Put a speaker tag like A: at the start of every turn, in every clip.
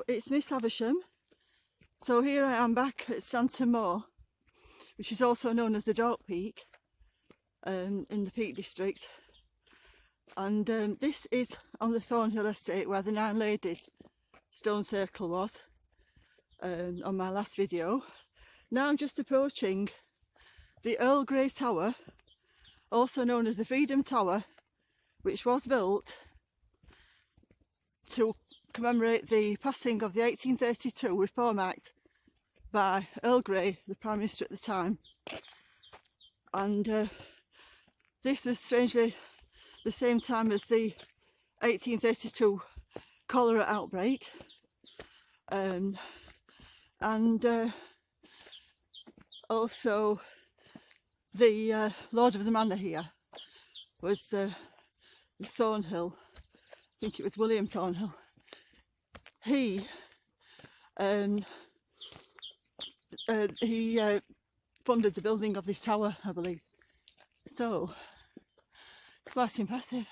A: So it's Miss Havisham. So here I am back at Moor, which is also known as the Dark Peak, in the Peak District. And this is on the Thornhill estate where the Nine Ladies stone circle was on my last video. Now I'm just approaching the Earl Grey Tower, also known as the Freedom Tower, which was built to commemorate the passing of the 1832 Reform Act by Earl Grey, the Prime Minister at the time. And this was strangely the same time as the 1832 cholera outbreak. Also the Lord of the Manor here was the Thornhill, I think it was William Thornhill. He funded the building of this tower, I believe. So it's quite impressive.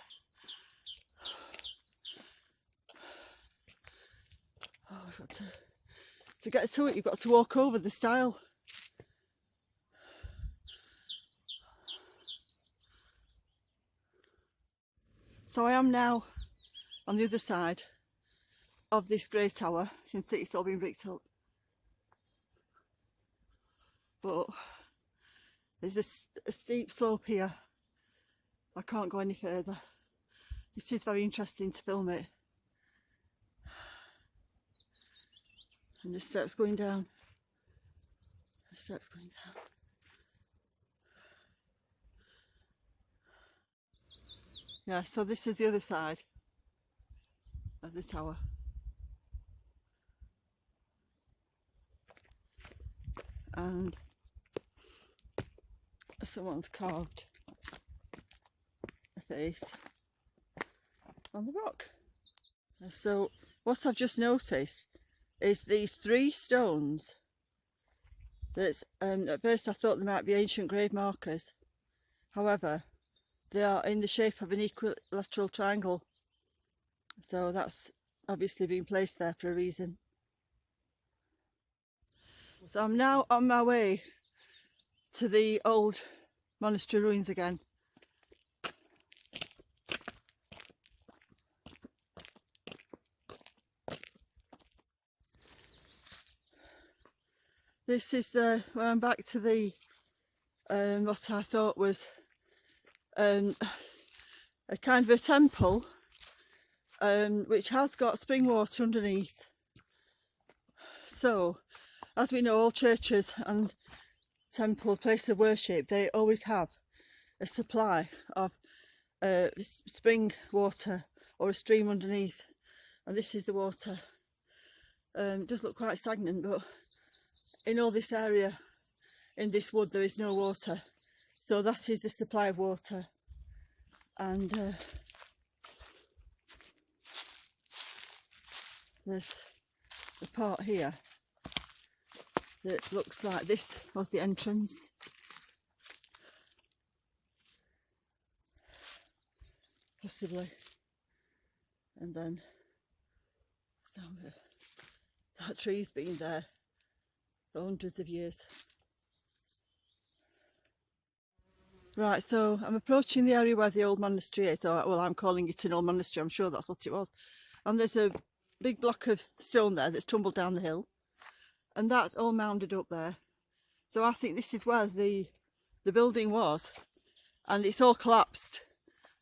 A: Oh, I've got to get to it, you've got to walk over the stile. So I am now on the other side of this grey tower. You can see it's all been bricked up. But there's a steep slope here. I can't go any further. It is very interesting to film it. And the steps going down. The steps going down. Yeah, so this is the other side of the tower. And someone's carved a face on the rock. So what I've just noticed is these three stones that at first I thought they might be ancient grave markers. However, they are in the shape of an equilateral triangle, so that's obviously been placed there for a reason. So I'm now on my way to the old monastery ruins again. This is where I'm back to the what I thought was a kind of a temple, which has got spring water underneath. So, as we know, all churches and temple places of worship, they always have a supply of spring water or a stream underneath, and this is the water. It does look quite stagnant, but in all this area, in this wood, there is no water. So that is the supply of water. And there's the part here that looks like this was the entrance. Possibly. And then down there. That tree's been there for hundreds of years. Right, so I'm approaching the area where the old monastery is, or well, I'm calling it an old monastery, I'm sure that's what it was. And there's a big block of stone there that's tumbled down the hill, and that's all mounded up there. So I think this is where the building was, and it's all collapsed,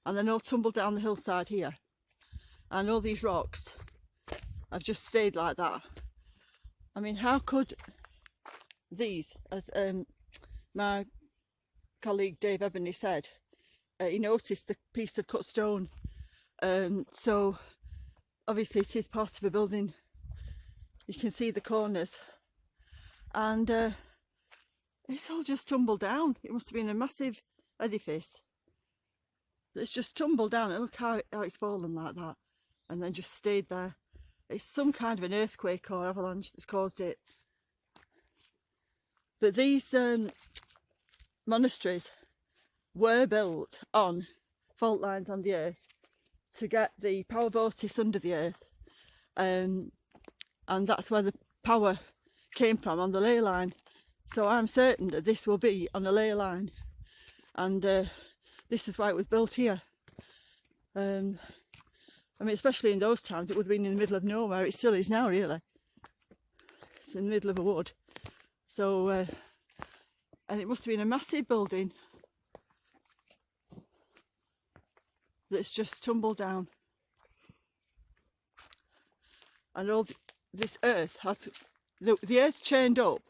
A: and then all tumbled down the hillside here. And all these rocks have just stayed like that. I mean, how could these, as my colleague Dave Ebony said, he noticed the piece of cut stone, so obviously it is part of a building. You can see the corners, and it's all just tumbled down. It must have been a massive edifice that's just tumbled down, and look how it's fallen like that and then just stayed there. It's some kind of an earthquake or avalanche that's caused it. But these monasteries were built on fault lines on the earth to get the power vortice under the earth, and and that's where the power came from, on the ley line. So I'm certain that this will be on a ley line, and this is why it was built here. I mean, especially in those times, it would have been in the middle of nowhere. It still is now, really. It's in the middle of a wood. So, and it must have been a massive building that's just tumbled down. And all this earth has, the earth chained up,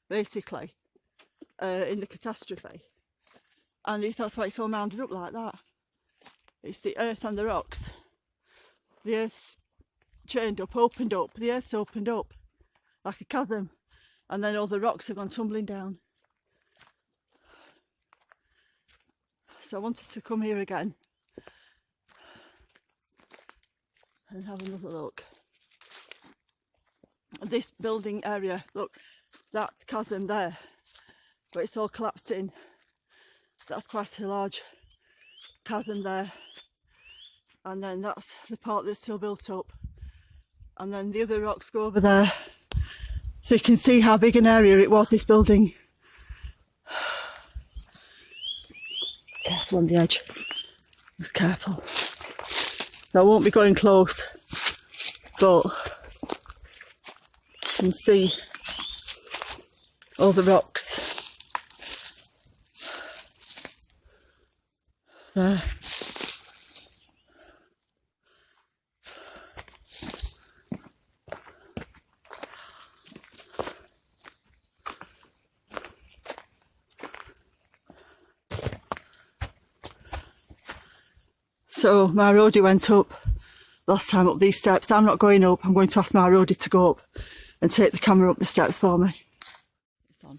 A: basically, in the catastrophe. And that's why it's all mounded up like that. It's the earth and the rocks. The earth's chained up, opened up, the earth's opened up like a chasm, and then all the rocks have gone tumbling down. So I wanted to come here again and have another look. This building area, look, that chasm there, but it's all collapsed in. That's quite a large chasm there. And then that's the part that's still built up. And then the other rocks go over there. So you can see how big an area it was, this building. Careful on the edge. Just careful. So I won't be going close, but you can see all the rocks there. So my roadie went up last time up these steps. I'm not going up. I'm going to ask my roadie to go up and take the camera up the steps for me. It's on.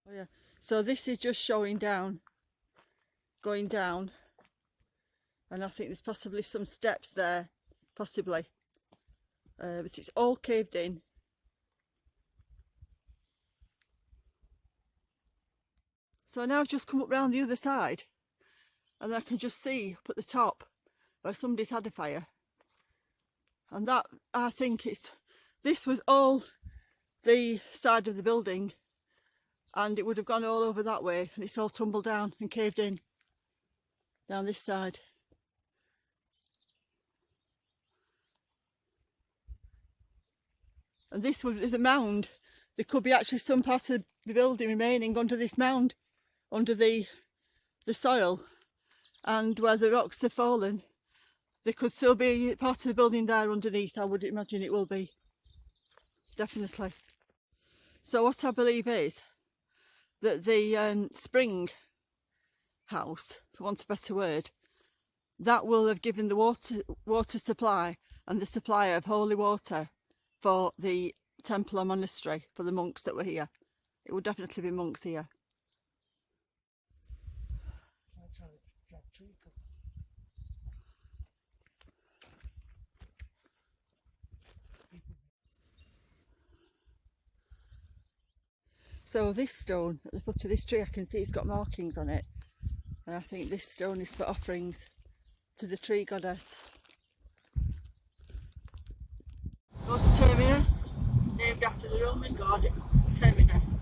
A: Oh yeah, so this is just showing down, going down, and I think there's possibly some steps there, possibly, but it's all caved in. So now I've just come up round the other side, and I can just see up at the top where somebody's had a fire, and that, I think this was all the side of the building, and it would have gone all over that way, and it's all tumbled down and caved in down this side. And this is a mound. There could be actually some part of the building remaining under this mound, under the soil, and where the rocks have fallen, there could still be part of the building there underneath. I would imagine it will be, definitely. So what I believe is that the spring house, for want of a better word, that will have given the water supply and the supply of holy water for the temple or monastery, for the monks that were here. It would definitely be monks here. So this stone at the foot of this tree, I can see it's got markings on it. And I think this stone is for offerings to the tree goddess. Goes to Terminus, named after the Roman god Terminus.